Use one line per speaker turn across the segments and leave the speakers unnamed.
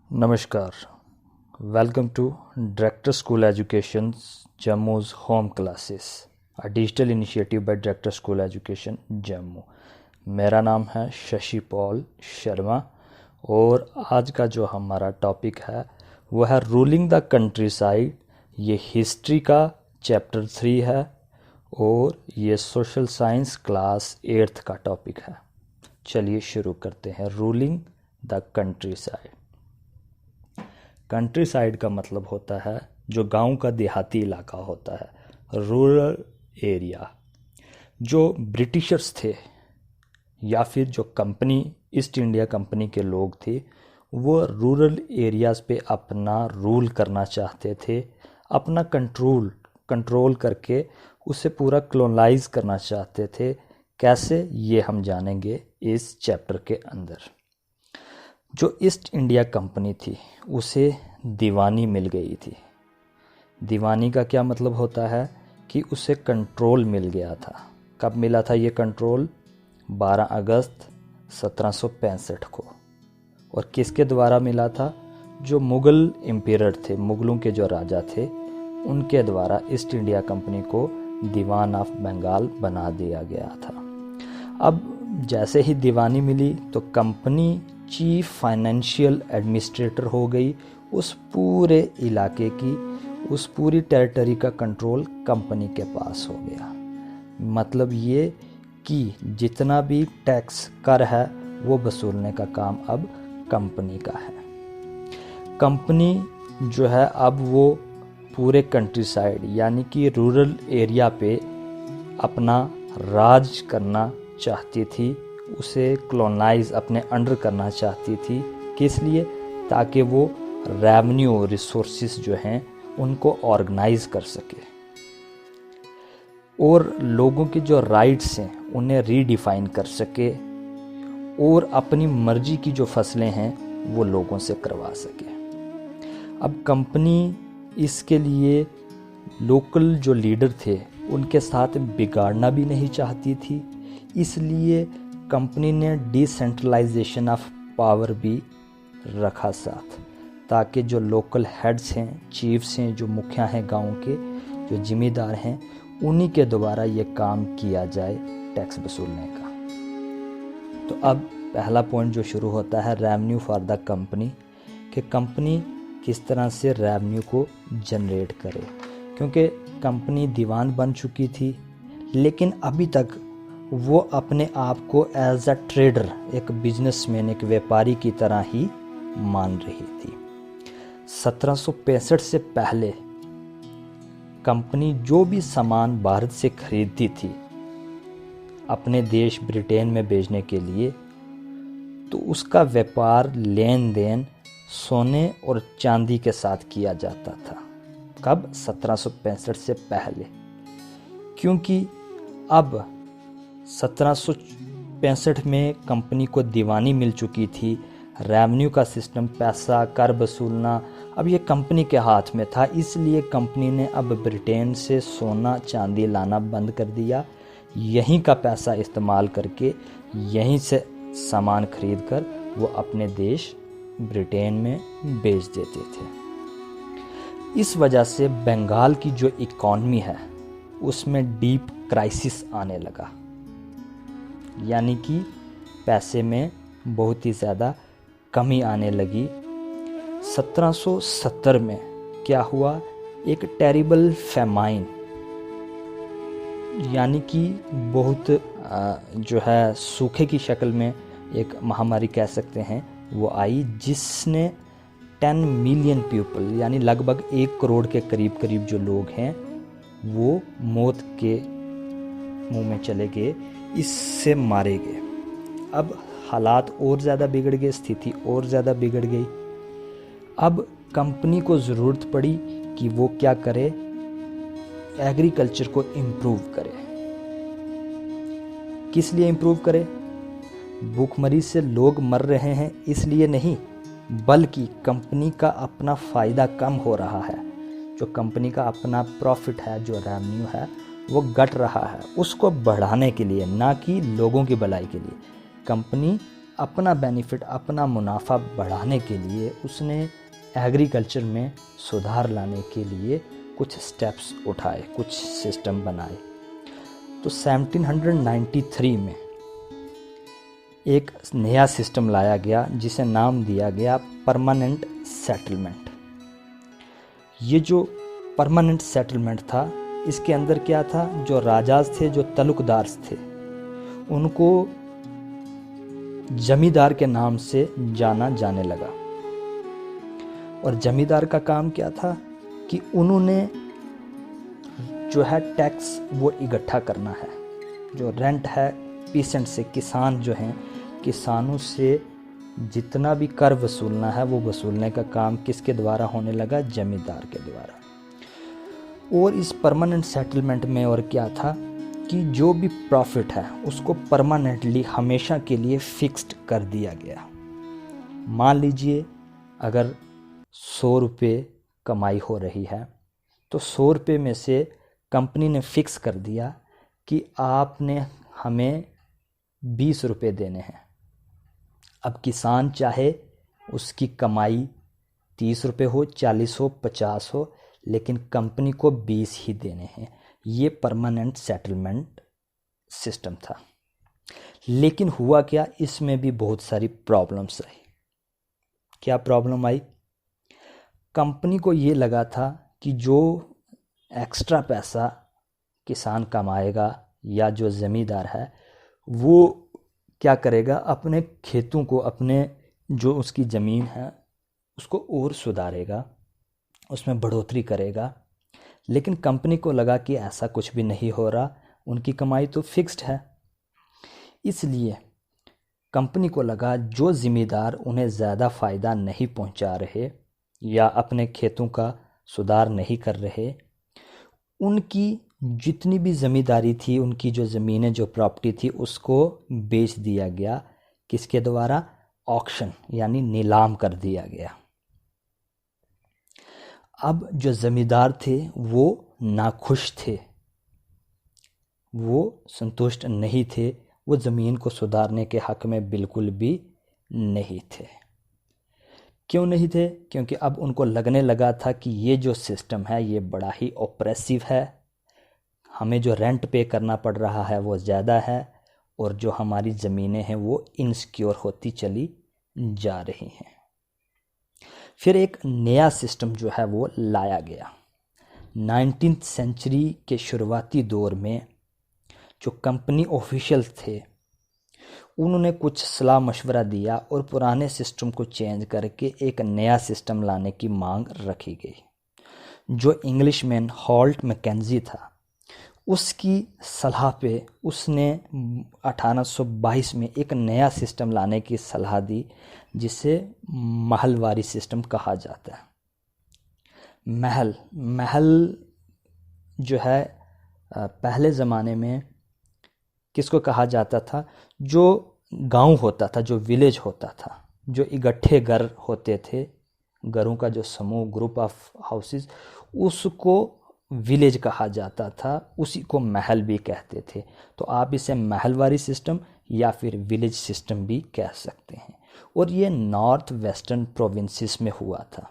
Namaskar. Welcome to Director School Education's Jammu's Home Classes, a digital initiative by Director School Education Jammu. मेरा नाम है Shashi Paul Sharma और आज का जो हमारा टॉपिक है वो है रूलिंग द कंट्री साइड। ये हिस्ट्री का चैप्टर 3 है और ये सोशल साइंस क्लास 8th का टॉपिक है। चलिए शुरू करते हैं। Ruling the country side. Country side का मतलब होता है जो गांव का देहाती इलाका होता है, रूरल एरिया। जो ब्रिटिशर्स थे या फिर जो कंपनी ईस्ट इंडिया कंपनी के लोग थे वो रूरल एरियाज़ पे अपना रूल करना चाहते थे, अपना कंट्रोल करके उसे पूरा कॉलोनाइज करना चाहते थे। कैसे, ये हम जानेंगे इस चैप्टर के अंदर। जो ईस्ट इंडिया कंपनी थी उसे दीवानी मिल गई थी। दीवानी का क्या मतलब होता है कि उसे कंट्रोल मिल गया था। कब मिला था ये कंट्रोल? 12 अगस्त 1765 को। और किसके द्वारा मिला था? जो मुग़ल एम्परर थे, मुग़लों के जो राजा थे, उनके द्वारा ईस्ट इंडिया कंपनी को दीवान ऑफ बंगाल बना दिया गया था। अब जैसे ही दीवानी मिली तो कंपनी चीफ फाइनेंशियल एडमिनिस्ट्रेटर हो गई। उस पूरे इलाके की, उस पूरी टेरिटरी का कंट्रोल कंपनी के पास हो गया। मतलब ये कि जितना भी टैक्स कर है वो वसूलने का काम अब कंपनी का है। कंपनी जो है अब वो पूरे कंट्री साइड यानी कि रूरल एरिया पे अपना राज करना चाहती थी, उसे कॉलोनाइज अपने अंडर करना चाहती थी। किस लिए? ताकि वो रेवेन्यू रिसोर्सेज जो हैं उनको ऑर्गेनाइज कर सके और लोगों के जो राइट्स हैं उन्हें रीडिफाइन कर सके और अपनी मर्जी की जो फसलें हैं वो लोगों से करवा सके। अब कंपनी इसके लिए लोकल जो लीडर थे उनके साथ बिगाड़ना भी नहीं चाहती थी, इसलिए कंपनी ने डिसेंट्रलाइजेशन ऑफ पावर भी रखा साथ, ताकि जो लोकल हेड्स हैं, चीफ्स हैं, जो मुखिया हैं गांव के, जो जिम्मेदार हैं, उन्हीं के द्वारा ये काम किया जाए टैक्स वसूलने का। तो अब पहला पॉइंट जो शुरू होता है रेवेन्यू फॉर द कंपनी, कि कंपनी किस तरह से रेवेन्यू को जनरेट करे। क्योंकि कंपनी दीवान बन चुकी थी लेकिन अभी तक वो अपने आप को एज अ ट्रेडर, एक बिजनेसमैन, एक व्यापारी की तरह ही मान रही थी। 1765 से पहले कंपनी जो भी सामान भारत से खरीदती थी अपने देश ब्रिटेन में भेजने के लिए, तो उसका व्यापार लेन देन सोने और चांदी के साथ किया जाता था। कब? 1765 से पहले। क्योंकि अब 1765 में कंपनी को दीवानी मिल चुकी थी, रेवेन्यू का सिस्टम, पैसा कर वसूलना अब ये कंपनी के हाथ में था, इसलिए कंपनी ने अब ब्रिटेन से सोना चांदी लाना बंद कर दिया। यहीं का पैसा इस्तेमाल करके यहीं से सामान खरीद कर वो अपने देश ब्रिटेन में बेच देते थे। इस वजह से बंगाल की जो इकॉनमी है उसमें डीप क्राइसिस आने लगा, यानी कि पैसे में बहुत ही ज़्यादा कमी आने लगी। 1770 में क्या हुआ? एक टेरिबल फेमाइन, यानी कि बहुत जो है सूखे की शक्ल में एक महामारी कह सकते हैं, वो आई, जिसने 10 मिलियन पीपल यानी लगभग 1 करोड़ के करीब जो लोग हैं वो मौत के मुंह में चले गए, इससे मारे गए। अब हालात और ज़्यादा बिगड़ गए, स्थिति और ज़्यादा बिगड़ गई। अब कंपनी को ज़रूरत पड़ी कि वो क्या करे? एग्रीकल्चर को इम्प्रूव करे। किस लिए इम्प्रूव करे? भूखमरी से लोग मर रहे हैं इसलिए नहीं, बल्कि कंपनी का अपना फ़ायदा कम हो रहा है। जो कंपनी का अपना प्रॉफिट है, जो रेवेन्यू है, वो घट रहा है, उसको बढ़ाने के लिए, ना कि लोगों की भलाई के लिए। कंपनी अपना बेनिफिट, अपना मुनाफा बढ़ाने के लिए उसने एग्रीकल्चर में सुधार लाने के लिए कुछ स्टेप्स उठाए, कुछ सिस्टम बनाए। तो 1793 में एक नया सिस्टम लाया गया जिसे नाम दिया गया परमानेंट सेटलमेंट। ये जो परमानेंट सेटलमेंट था, इसके अंदर क्या था, जो राजाज थे, जो तलुकदार थे, उनको जमींदार के नाम से जाना जाने लगा। और जमींदार का काम क्या था कि उन्होंने जो है टैक्स वो इकट्ठा करना है। जो रेंट है पीसेंट से, किसान जो हैं, किसानों से जितना भी कर वसूलना है वो वसूलने का काम किसके द्वारा होने लगा, जमींदार के द्वारा। और इस परमानेंट सेटलमेंट में और क्या था कि जो भी प्रॉफिट है उसको परमानेंटली हमेशा के लिए फिक्स्ड कर दिया गया। मान लीजिए अगर 100 रुपये कमाई हो रही है तो 100 रुपये में से कंपनी ने फिक्स कर दिया कि आपने हमें 20 रुपये देने हैं। अब किसान चाहे उसकी कमाई 30 रुपये हो, 40 हो, 50 हो, लेकिन कंपनी को 20 ही देने हैं। ये परमानेंट सेटलमेंट सिस्टम था। लेकिन हुआ क्या, इसमें भी बहुत सारी प्रॉब्लम्स आई। क्या प्रॉब्लम आई? कंपनी को ये लगा था कि जो एक्स्ट्रा पैसा किसान कमाएगा या जो ज़मींदार है वो क्या करेगा, अपने खेतों को, अपने जो उसकी ज़मीन है उसको और सुधारेगा, उसमें बढ़ोतरी करेगा। लेकिन कंपनी को लगा कि ऐसा कुछ भी नहीं हो रहा, उनकी कमाई तो फिक्स्ड है। इसलिए कंपनी को लगा जो ज़िम्मेदार उन्हें ज़्यादा फ़ायदा नहीं पहुंचा रहे या अपने खेतों का सुधार नहीं कर रहे, उनकी जितनी भी ज़मींदारी थी, उनकी जो ज़मीनें, जो प्रॉपर्टी थी, उसको बेच दिया गया। किसके द्वारा? ऑक्शन, यानी नीलाम कर दिया गया। अब जो ज़मींदार थे वो नाखुश थे, वो संतुष्ट नहीं थे, वो ज़मीन को सुधारने के हक में बिल्कुल भी नहीं थे। क्यों नहीं थे? क्योंकि अब उनको लगने लगा था कि ये जो सिस्टम है ये बड़ा ही ऑप्रेसिव है, हमें जो रेंट पे करना पड़ रहा है वो ज़्यादा है, और जो हमारी ज़मीनें हैं वो इनसिक्योर होती चली जा रही हैं। फिर एक नया सिस्टम जो है वो लाया गया। 19th सेंचुरी के शुरुआती दौर में जो कंपनी ऑफिशियल थे उन्होंने कुछ सलाह मशवरा दिया और पुराने सिस्टम को चेंज करके एक नया सिस्टम लाने की मांग रखी गई। जो इंग्लिशमैन हॉल्ट मैकेंजी था, उसकी सलाह पे उसने 1822 में एक नया सिस्टम लाने की सलाह दी जिसे महलवारी सिस्टम कहा जाता है। महल जो है पहले ज़माने में किसको कहा जाता था? जो गांव होता था, जो विलेज होता था, जो इकट्ठे घर होते थे, घरों का जो समूह, ग्रुप ऑफ हाउसेस, उसको विलेज कहा जाता था, उसी को महल भी कहते थे। तो आप इसे महलवारी सिस्टम या फिर विलेज सिस्टम भी कह सकते हैं। और ये नॉर्थ वेस्टर्न प्रोविंसेस में हुआ था।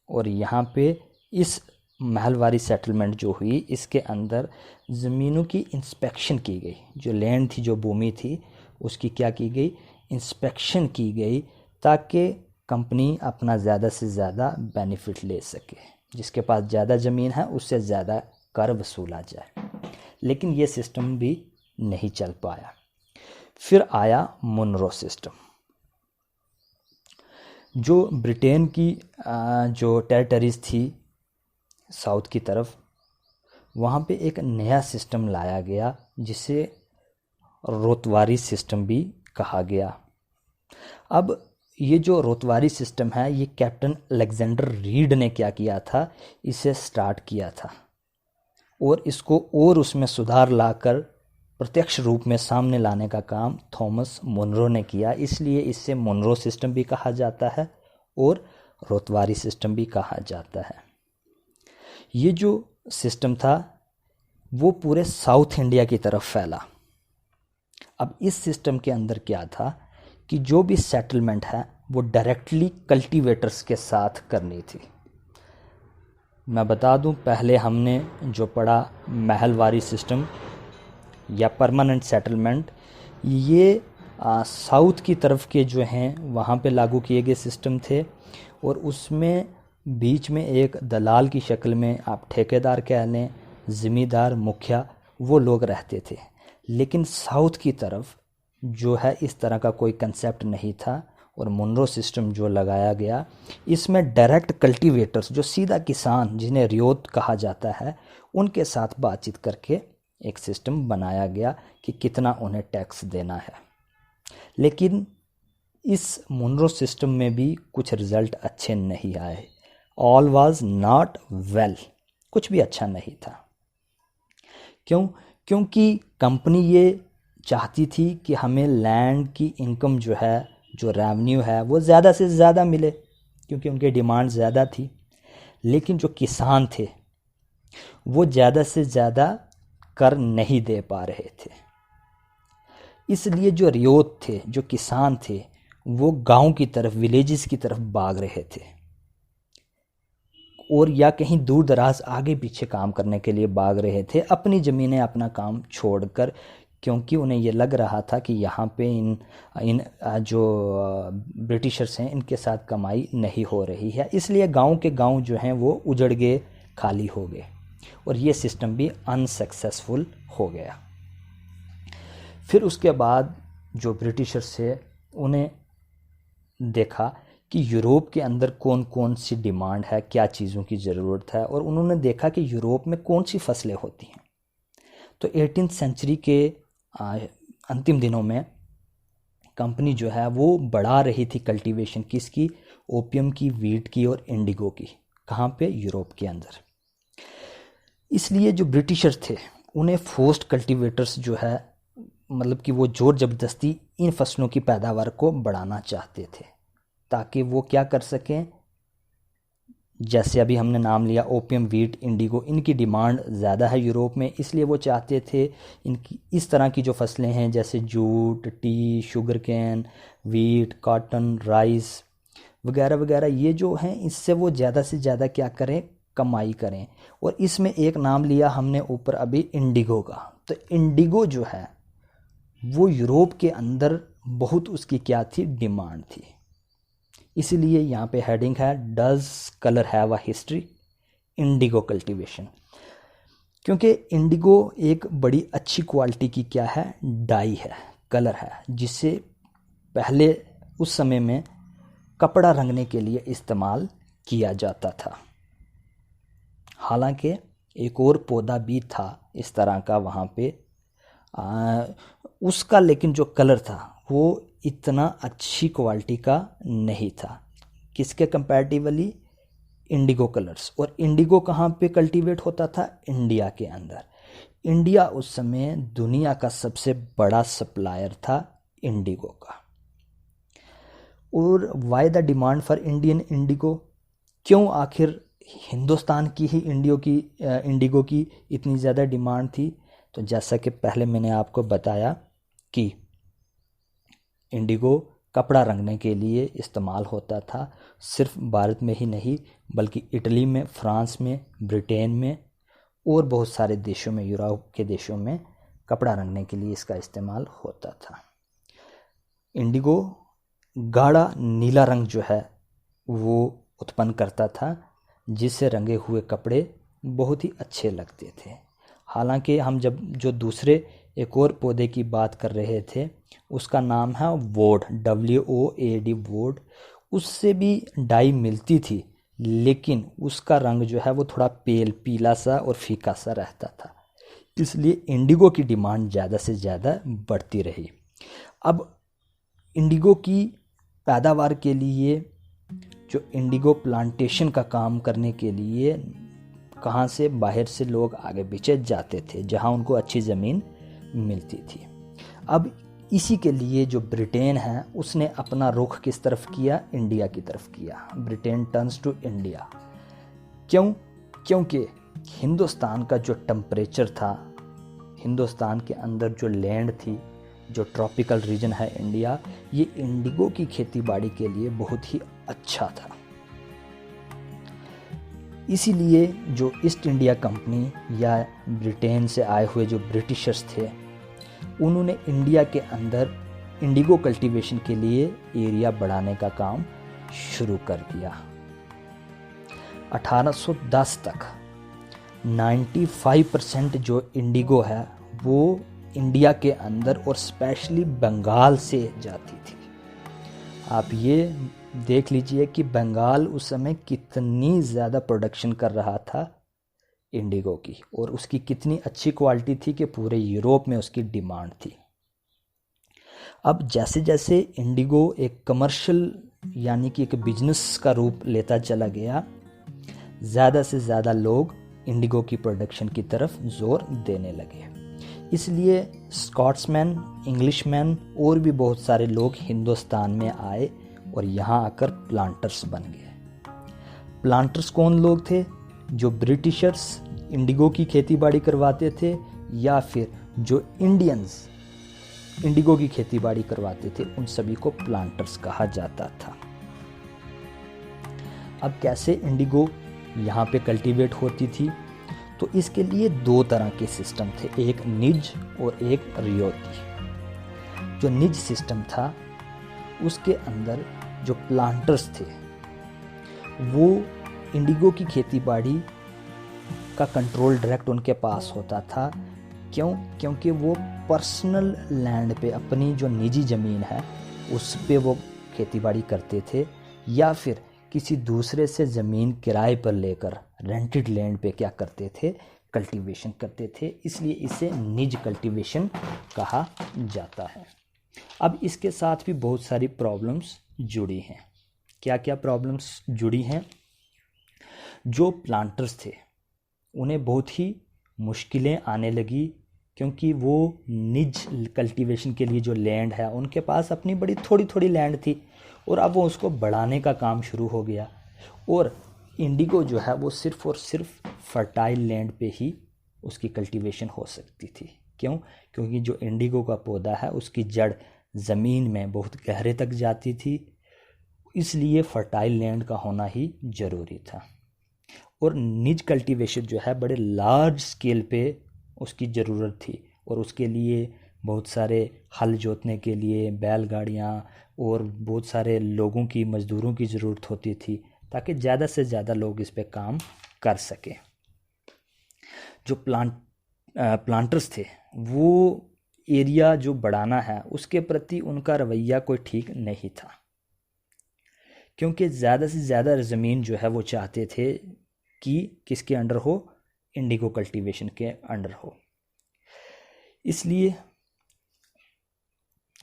और यहाँ पे इस महलवारी सेटलमेंट जो हुई, इसके अंदर ज़मीनों की इंस्पेक्शन की गई। जो लैंड थी, जो भूमि थी, उसकी क्या की गई? इंस्पेक्शन की गई, ताकि कंपनी अपना ज़्यादा से ज़्यादा बेनिफिट ले सके। जिसके पास ज़्यादा ज़मीन है उससे ज़्यादा कर वसूला जाए। लेकिन ये सिस्टम भी नहीं चल पाया। फिर आया मुनरो सिस्टम। जो ब्रिटेन की जो टेरिटरीज थी साउथ की तरफ, वहाँ पे एक नया सिस्टम लाया गया जिसे रोतवारी सिस्टम भी कहा गया। अब ये जो रोतवारी सिस्टम है, ये कैप्टन अलेक्जेंडर रीड ने क्या किया था, इसे स्टार्ट किया था और इसको और उसमें सुधार लाकर प्रत्यक्ष रूप में सामने लाने का काम थॉमस मुनरो ने किया। इसलिए इससे मुनरो सिस्टम भी कहा जाता है और रोतवारी सिस्टम भी कहा जाता है। ये जो सिस्टम था वो पूरे साउथ इंडिया की तरफ फैला। अब इस सिस्टम के अंदर क्या था कि जो भी सेटलमेंट है वो डायरेक्टली कल्टीवेटर्स के साथ करनी थी। मैं बता दूं, पहले हमने जो पढ़ा महलवारी सिस्टम या परमानेंट सेटलमेंट, ये साउथ की तरफ के जो हैं वहाँ पे लागू किए गए सिस्टम थे, और उसमें बीच में एक दलाल की शक्ल में, आप ठेकेदार कह लें, ज़िम्मेदार, मुखिया, वो लोग रहते थे। लेकिन साउथ की तरफ जो है इस तरह का कोई कंसेप्ट नहीं था, और मुनरो सिस्टम जो लगाया गया, इसमें डायरेक्ट कल्टीवेटर्स, जो सीधा किसान जिन्हें रियोत कहा जाता है, उनके साथ बातचीत करके एक सिस्टम बनाया गया कि कितना उन्हें टैक्स देना है। लेकिन इस मुनरो सिस्टम में भी कुछ रिज़ल्ट अच्छे नहीं आए। ऑल वाज नॉट वेल, कुछ भी अच्छा नहीं था। क्यों? क्योंकि कंपनी ये चाहती थी कि हमें लैंड की इनकम जो है, जो रेवेन्यू है, वो ज़्यादा से ज़्यादा मिले, क्योंकि उनकी डिमांड ज़्यादा थी। लेकिन जो किसान थे वो ज़्यादा से ज़्यादा कर नहीं दे पा रहे थे। इसलिए जो रियोत थे, जो किसान थे, वो गांव की तरफ, विलेजेस की तरफ भाग रहे थे, और या कहीं दूर दराज आगे पीछे काम करने के लिए भाग रहे थे, अपनी ज़मीनें, अपना काम छोड़कर, क्योंकि उन्हें ये लग रहा था कि यहाँ पे इन जो ब्रिटिशर्स हैं, इनके साथ कमाई नहीं हो रही है। इसलिए गांव के गांव जो हैं वो उजड़ गए, खाली हो गए, और ये सिस्टम भी अनसक्सेसफुल हो गया। फिर उसके बाद जो ब्रिटिशर्स थे, उन्हें देखा कि यूरोप के अंदर कौन कौन सी डिमांड है, क्या चीज़ों की ज़रूरत है, और उन्होंने देखा कि यूरोप में कौन सी फसलें होती हैं। तो 18th सेंचुरी के अंतिम दिनों में कंपनी जो है वो बढ़ा रही थी कल्टीवेशन किसकी, ओपियम की, वीट की और इंडिगो की। कहाँ पे? यूरोप के अंदर। इसलिए जो ब्रिटिशर्स थे उन्हें फोर्स्ड कल्टीवेटर्स जो है, मतलब कि वो जोर ज़बरदस्ती इन फसलों की पैदावार को बढ़ाना चाहते थे, ताकि वो क्या कर सकें, जैसे अभी हमने नाम लिया ओपियम, वीट, इंडिगो, इनकी डिमांड ज़्यादा है यूरोप में, इसलिए वो चाहते थे इनकी इस तरह की जो फसलें हैं, जैसे jute, T, sugar cane, wheat, cotton, rice वगैरह वगैरह, ये जो हैं इससे वो ज़्यादा से ज़्यादा क्या करें, कमाई करें। और इसमें एक नाम लिया हमने ऊपर अभी, इंडिगो का। तो इंडिगो जो है वो यूरोप के अंदर बहुत उसकी क्या थी, डिमांड थी। इसीलिए यहाँ पे हेडिंग है, does colour have a history, Indigo cultivation. क्योंकि इंडिगो एक बड़ी अच्छी क्वालिटी की क्या है, डाई है, कलर है, जिसे पहले उस समय में कपड़ा रंगने के लिए इस्तेमाल किया जाता था। हालांकि एक और पौधा भी था इस तरह का वहाँ पे, उसका लेकिन जो कलर था वो इतना अच्छी क्वालिटी का नहीं था। किसके कंपैरेटिवली? Indigo colours. और इंडिगो कहाँ पे कल्टीवेट होता था? इंडिया के अंदर। इंडिया उस समय दुनिया का सबसे बड़ा सप्लायर था इंडिगो का। और why the demand for Indian Indigo? क्यों आखिर हिंदुस्तान की ही इंडिगो की इतनी ज़्यादा डिमांड थी? तो जैसा कि पहले मैंने आपको बताया कि इंडिगो कपड़ा रंगने के लिए इस्तेमाल होता था, सिर्फ भारत में ही नहीं बल्कि इटली में, फ्रांस में, ब्रिटेन में और बहुत सारे देशों में, यूरोप के देशों में कपड़ा रंगने के लिए इसका इस्तेमाल होता था। इंडिगो गाढ़ा नीला रंग जो है वो उत्पन्न करता था, जिससे रंगे हुए कपड़े बहुत ही अच्छे लगते थे। हालांकि हम जब जो दूसरे एक और पौधे की बात कर रहे थे, उसका नाम है वोड, WOAD, वोड। उससे भी डाई मिलती थी, लेकिन उसका रंग जो है वो थोड़ा पीला सा और फीका सा रहता था, इसलिए इंडिगो की डिमांड ज़्यादा से ज़्यादा बढ़ती रही। अब इंडिगो की पैदावार के लिए, जो इंडिगो प्लांटेशन का काम करने के लिए कहाँ से, बाहर से लोग आगे पीछे जाते थे जहाँ उनको अच्छी ज़मीन मिलती थी। अब इसी के लिए जो ब्रिटेन है उसने अपना रुख किस तरफ किया? इंडिया की तरफ किया। Britain turns to India. क्यों? क्योंकि हिंदुस्तान का जो टेम्परेचर था, हिंदुस्तान के अंदर जो लैंड थी जो ट्रॉपिकल रीजन है इंडिया, ये इंडिगो की खेतीबाड़ी के लिए बहुत ही अच्छा था। इसीलिए जो ईस्ट इंडिया कंपनी या ब्रिटेन से आए हुए जो ब्रिटिशर्स थे, उन्होंने इंडिया के अंदर इंडिगो कल्टीवेशन के लिए एरिया बढ़ाने का काम शुरू कर दिया। 1810 तक 95% जो इंडिगो है वो इंडिया के अंदर और स्पेशली बंगाल से जाती थी। आप ये देख लीजिए कि बंगाल उस समय कितनी ज़्यादा प्रोडक्शन कर रहा था इंडिगो की, और उसकी कितनी अच्छी क्वालिटी थी कि पूरे यूरोप में उसकी डिमांड थी। अब जैसे जैसे इंडिगो एक कमर्शियल यानी कि एक बिजनेस का रूप लेता चला गया, ज़्यादा से ज़्यादा लोग इंडिगो की प्रोडक्शन की तरफ जोर देने लगे। इसलिए स्कॉट्समैन, इंग्लिशमैन और भी बहुत सारे लोग हिंदुस्तान में आए और यहाँ आकर प्लांटर्स बन गए। प्लांटर्स कौन लोग थे? जो ब्रिटिशर्स इंडिगो की खेतीबाड़ी करवाते थे या फिर जो इंडियंस इंडिगो की खेतीबाड़ी करवाते थे, उन सभी को प्लांटर्स कहा जाता था। अब कैसे इंडिगो यहाँ पे कल्टीवेट होती थी? तो इसके लिए दो तरह के सिस्टम थे, एक निज और एक रियोती। जो निज सिस्टम था उसके अंदर जो प्लांटर्स थे वो इंडिगो की खेतीबाड़ी का कंट्रोल डायरेक्ट उनके पास होता था। क्यों? क्योंकि वो पर्सनल लैंड पे, अपनी जो निजी ज़मीन है उस पे वो खेतीबाड़ी करते थे, या फिर किसी दूसरे से ज़मीन किराए पर लेकर रेंटेड लैंड पे क्या करते थे? कल्टीवेशन करते थे। इसलिए इसे निज कल्टीवेशन कहा जाता है। अब इसके साथ भी बहुत सारी प्रॉब्लम्स जुड़ी हैं। क्या क्या प्रॉब्लम्स जुड़ी हैं? जो प्लांटर्स थे उन्हें बहुत ही मुश्किलें आने लगी, क्योंकि वो निज कल्टीवेशन के लिए जो लैंड है उनके पास अपनी बड़ी थोड़ी थोड़ी लैंड थी, और अब वो उसको बढ़ाने का काम शुरू हो गया। और इंडिगो जो है वो सिर्फ़ और सिर्फ फर्टाइल लैंड पे ही उसकी कल्टीवेशन हो सकती थी। क्यों? क्योंकि जो इंडिगो का पौधा है उसकी जड़ ज़मीन में बहुत गहरे तक जाती थी, इसलिए फर्टाइल लैंड का होना ही ज़रूरी था। और निज कल्टीवेशन जो है बड़े लार्ज स्केल पे उसकी ज़रूरत थी, और उसके लिए बहुत सारे हल जोतने के लिए बैलगाड़ियाँ और बहुत सारे लोगों की, मज़दूरों की ज़रूरत होती थी, ताकि ज़्यादा से ज़्यादा लोग इस पे काम कर सकें। जो प्लांटर्स थे वो एरिया जो बढ़ाना है उसके प्रति उनका रवैया कोई ठीक नहीं था, क्योंकि ज़्यादा से ज़्यादा ज़मीन जो है वो चाहते थे कि किसके अंडर हो? इंडिगो कल्टीवेशन के अंडर हो। इसलिए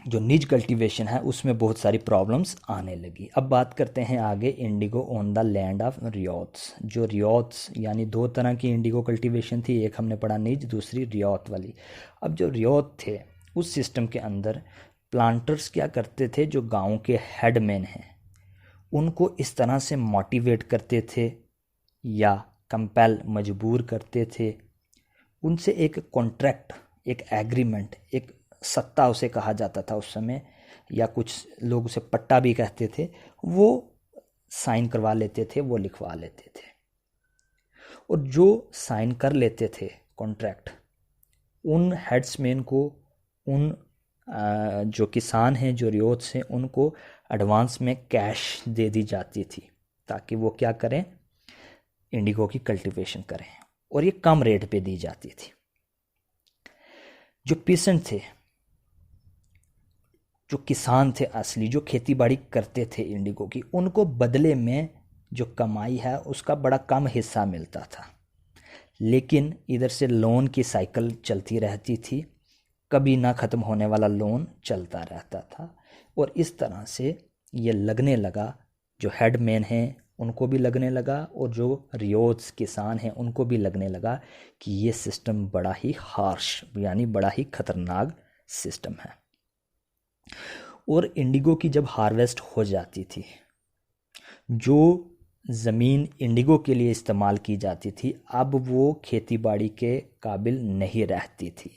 जो निज कल्टीवेशन है उसमें बहुत सारी प्रॉब्लम्स आने लगी। अब बात करते हैं आगे indigo on the land of riots. जो रियोट्स यानी दो तरह की इंडिगो कल्टीवेशन थी, एक हमने पढ़ा निज, दूसरी रियोत वाली। अब जो रियोत थे उस सिस्टम के अंदर प्लांटर्स क्या करते थे? जो गांव के हेडमैन हैं उनको इस तरह से मोटिवेट करते थे या कंपेल, मजबूर करते थे, उनसे एक कॉन्ट्रैक्ट, एक एग्रीमेंट, एक सत्ता उसे कहा जाता था उस समय, या कुछ लोग उसे पट्टा भी कहते थे, वो साइन करवा लेते थे, वो लिखवा लेते थे। और जो साइन कर लेते थे कॉन्ट्रैक्ट, उन हेड्समैन को, उन जो किसान हैं, जो रियोट्स हैं, उनको एडवांस में कैश दे दी जाती थी, ताकि वो क्या करें? इंडिगो की कल्टीवेशन करें, और ये कम रेट पे दी जाती थी। जो पीसेंट थे, जो किसान थे असली, जो खेतीबाड़ी करते थे इंडिगो की, उनको बदले में जो कमाई है उसका बड़ा कम हिस्सा मिलता था। लेकिन इधर से लोन की साइकिल चलती रहती थी, कभी ना ख़त्म होने वाला लोन चलता रहता था। और इस तरह से ये लगने लगा, जो हेडमैन हैं उनको भी लगने लगा, और जो रियोट्स किसान हैं उनको भी लगने लगा कि ये सिस्टम बड़ा ही हार्श यानी बड़ा ही ख़तरनाक सिस्टम है। और इंडिगो की जब हार्वेस्ट हो जाती थी, जो ज़मीन इंडिगो के लिए इस्तेमाल की जाती थी, अब वो खेतीबाड़ी के काबिल नहीं रहती थी।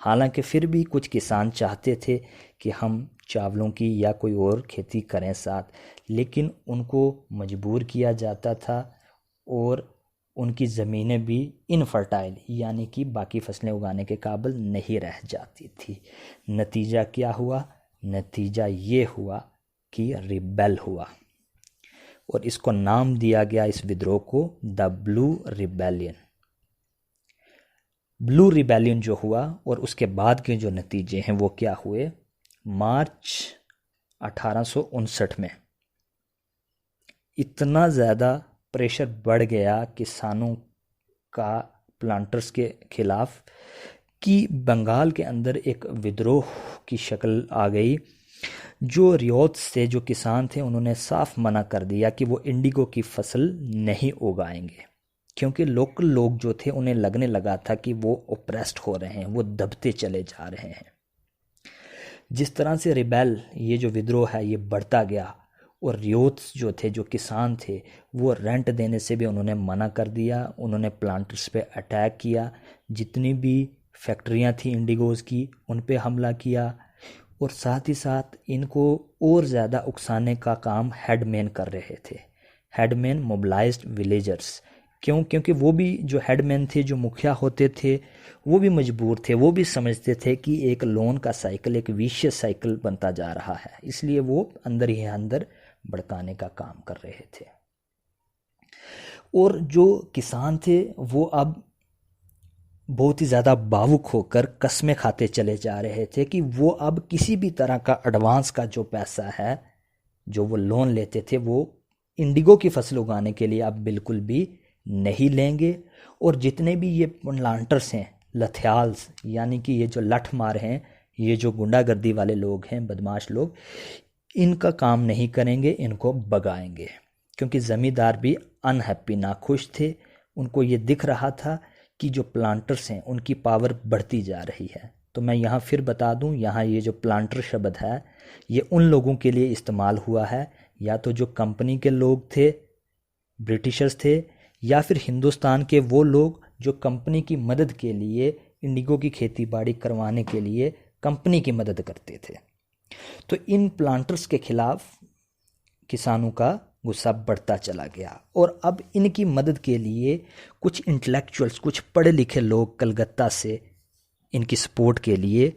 हालांकि फिर भी कुछ किसान चाहते थे कि हम चावलों की या कोई और खेती करें साथ, लेकिन उनको मजबूर किया जाता था और उनकी ज़मीनें भी इनफर्टाइल यानी कि बाकी फसलें उगाने के काबिल नहीं रह जाती थी। नतीजा क्या हुआ? नतीजा ये हुआ कि रिबेल हुआ और इसको नाम दिया गया इस विद्रोह को the blue rebellion. Blue rebellion जो हुआ और उसके बाद के जो नतीजे हैं वो क्या हुए? मार्च 1859 में इतना ज़्यादा प्रेशर बढ़ गया किसानों का प्लांटर्स के खिलाफ कि बंगाल के अंदर एक विद्रोह की शक्ल आ गई। जो रियासत से जो किसान थे उन्होंने साफ मना कर दिया कि वो इंडिगो की फसल नहीं उगाएंगे, क्योंकि लोकल लोग जो थे उन्हें लगने लगा था कि वो ओप्रेस्ड हो रहे हैं, वो दबते चले जा रहे हैं। जिस तरह से रिबेल ये जो विद्रोह है ये बढ़ता गया और रियोत्स जो थे, जो किसान थे, वो रेंट देने से भी उन्होंने मना कर दिया। उन्होंने प्लांटर्स पे अटैक किया, जितनी भी फैक्ट्रियां थी इंडिगोज़ की उन पे हमला किया और साथ ही साथ इनको और ज़्यादा उकसाने का काम हेडमैन कर रहे थे। Headman mobilised villagers. क्यों? क्योंकि वो भी जो हेडमैन थे, जो मुखिया होते थे, वो भी मजबूर थे, वो भी समझते थे कि एक लोन का साइकिल, एक विशियस साइकिल बनता जा रहा है, इसलिए वो अंदर ही अंदर भड़काने का काम कर रहे थे। और जो किसान थे वो अब बहुत ही ज़्यादा भावुक होकर कस्में खाते चले जा रहे थे कि वो अब किसी भी तरह का एडवांस का जो पैसा है, जो वो लोन लेते थे, वो इंडिगो की फसल उगाने के लिए अब बिल्कुल भी नहीं लेंगे। और जितने भी ये प्लांटर्स हैं, लथयाल्स यानी कि ये जो लठ मार हैं, ये जो गुंडागर्दी वाले लोग हैं, बदमाश लोग, इनका काम नहीं करेंगे, इनको भगाएंगे। क्योंकि ज़मींदार भी अनहैप्पी, नाखुश थे। उनको ये दिख रहा था कि जो प्लांटर्स हैं उनकी पावर बढ़ती जा रही है। तो मैं यहाँ फिर बता दूँ, यहाँ ये जो प्लांटर शब्द है ये उन लोगों के लिए इस्तेमाल हुआ है, या तो जो कंपनी के लोग थे, ब्रिटिशर्स थे, या फिर हिंदुस्तान के वो लोग जो कंपनी की मदद के लिए, इंडिगो की खेती बाड़ी करवाने के लिए कंपनी की मदद करते थे। तो इन प्लांटर्स के खिलाफ किसानों का गुस्सा बढ़ता चला गया और अब इनकी मदद के लिए कुछ इंटेलेक्चुअल्स, कुछ पढ़े लिखे लोग कलकत्ता से इनकी सपोर्ट के लिए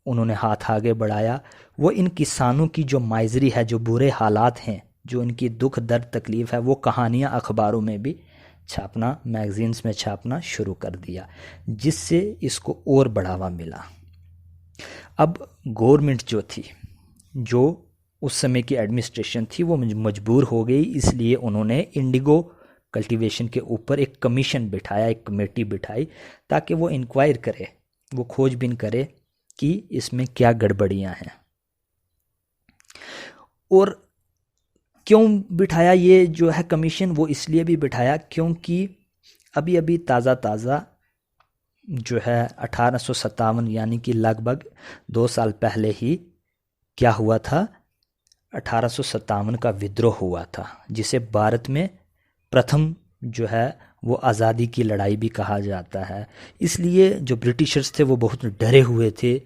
उन्होंने हाथ आगे बढ़ाया। वो इन किसानों की जो माइजरी है, जो बुरे हालात हैं, जो इनकी दुख दर्द तकलीफ़ है, वो कहानियाँ अखबारों में भी छापना, मैगजीन्स में छापना शुरू कर दिया, जिससे इसको और बढ़ावा मिला। अब गवर्नमेंट जो थी, जो उस समय की एडमिनिस्ट्रेशन थी, वो मजबूर हो गई, इसलिए उन्होंने इंडिगो कल्टीवेशन के ऊपर एक कमीशन बिठाया, एक कमेटी बिठाई, ताकि वो इंक्वायर करे, वो खोजबीन करे कि इसमें क्या गड़बड़ियां हैं। और क्यों बिठाया ये जो है कमीशन? वो इसलिए भी बिठाया क्योंकि अभी अभी ताज़ा जो है 1857 यानी कि लगभग 2 साल पहले ही क्या हुआ था? 1857 का विद्रोह हुआ था, जिसे भारत में प्रथम जो है वो आज़ादी की लड़ाई भी कहा जाता है। इसलिए जो ब्रिटिशर्स थे वो बहुत डरे हुए थे।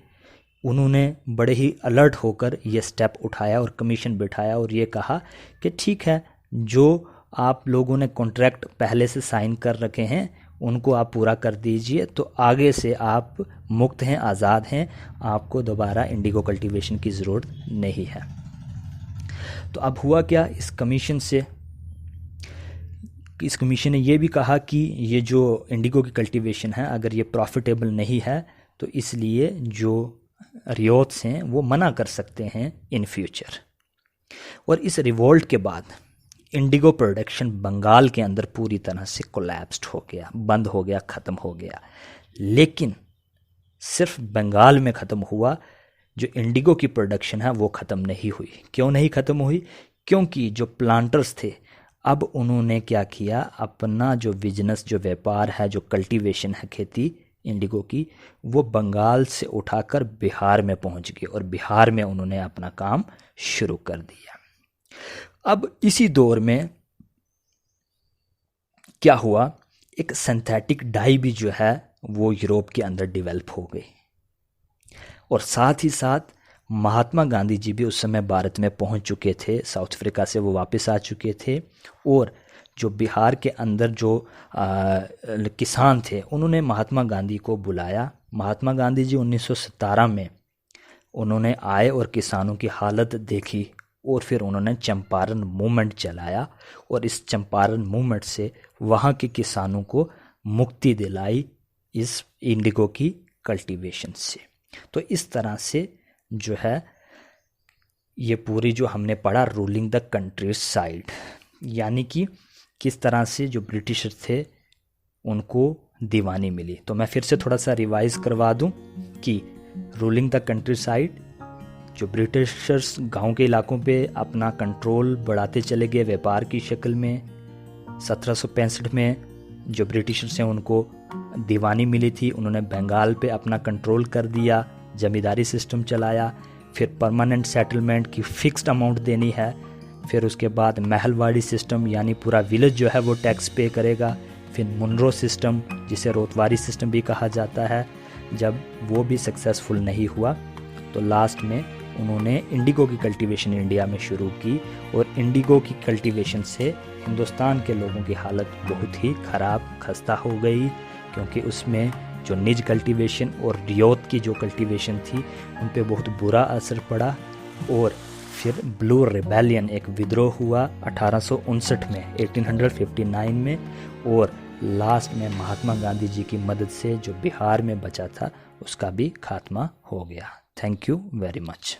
उन्होंने बड़े ही अलर्ट होकर ये स्टेप उठाया और कमीशन बिठाया और ये कहा कि ठीक है, जो आप लोगों ने कॉन्ट्रैक्ट पहले से साइन कर रखे हैं उनको आप पूरा कर दीजिए, तो आगे से आप मुक्त हैं, आज़ाद हैं, आपको दोबारा इंडिगो कल्टीवेशन की ज़रूरत नहीं है। तो अब हुआ क्या इस कमीशन से? इस कमीशन ने ये भी कहा कि ये जो इंडिगो की कल्टीवेशन है, अगर ये प्रॉफिटेबल नहीं है तो इसलिए जो रियोत्स हैं वो मना कर सकते हैं इन फ्यूचर। और इस रिवोल्ट के बाद इंडिगो प्रोडक्शन बंगाल के अंदर पूरी तरह से कोलैप्स्ड हो गया, बंद हो गया, ख़त्म हो गया। लेकिन सिर्फ बंगाल में ख़त्म हुआ, जो इंडिगो की प्रोडक्शन है वो ख़त्म नहीं हुई। क्यों नहीं ख़त्म हुई? क्योंकि जो प्लांटर्स थे अब उन्होंने क्या किया, अपना जो बिजनेस, जो व्यापार है, जो कल्टीवेशन है खेती इंडिगो की, वो बंगाल से उठाकर बिहार में पहुंच गए और बिहार में उन्होंने अपना काम शुरू कर दिया। अब इसी दौर में क्या हुआ, एक सिंथेटिक डाई भी जो है वो यूरोप के अंदर डेवलप हो गई। और साथ ही साथ महात्मा गांधी जी भी उस समय भारत में पहुंच चुके थे, साउथ अफ्रीका से वो वापस आ चुके थे। और जो बिहार के अंदर जो किसान थे उन्होंने महात्मा गांधी को बुलाया। महात्मा गांधी जी 1917 में उन्होंने आए और किसानों की हालत देखी और फिर उन्होंने चंपारण मूवमेंट चलाया और इस चंपारण मूवमेंट से वहाँ के किसानों को मुक्ति दिलाई इस इंडिगो की कल्टीवेशन से। तो इस तरह से जो है ये पूरी जो हमने पढ़ा रूलिंग द कंट्री साइड, यानी कि किस तरह से जो ब्रिटिशर थे उनको दीवानी मिली। तो मैं फिर से थोड़ा सा रिवाइज करवा दूं कि रूलिंग द कंट्री साइड, जो ब्रिटिशर्स गांव के इलाकों पे अपना कंट्रोल बढ़ाते चले गए व्यापार की शक्ल में। 1765 में जो ब्रिटिशर्स हैं उनको दीवानी मिली थी, उन्होंने बंगाल पे अपना कंट्रोल कर दिया, जमींदारी सिस्टम चलाया। फिर परमानेंट सेटलमेंट की फिक्स्ड अमाउंट देनी है। फिर उसके बाद महलवाड़ी सिस्टम, यानी पूरा विलेज जो है वो टैक्स पे करेगा। फिर मुनरो सिस्टम, जिसे रोतवारी सिस्टम भी कहा जाता है, जब वो भी सक्सेसफुल नहीं हुआ तो लास्ट में उन्होंने इंडिगो की कल्टीवेशन इंडिया में शुरू की। और इंडिगो की कल्टीवेशन से हिंदुस्तान के लोगों की हालत बहुत ही ख़राब खस्ता हो गई, क्योंकि उसमें जो निज कल्टीवेशन और रियोत की जो कल्टीवेशन थी उन पे बहुत बुरा असर पड़ा। और फिर ब्लू रिबेलियन, एक विद्रोह हुआ 1859 में, 1859 में। और लास्ट में महात्मा गांधी जी की मदद से जो बिहार में बचा था उसका भी खात्मा हो गया। Thank you very much.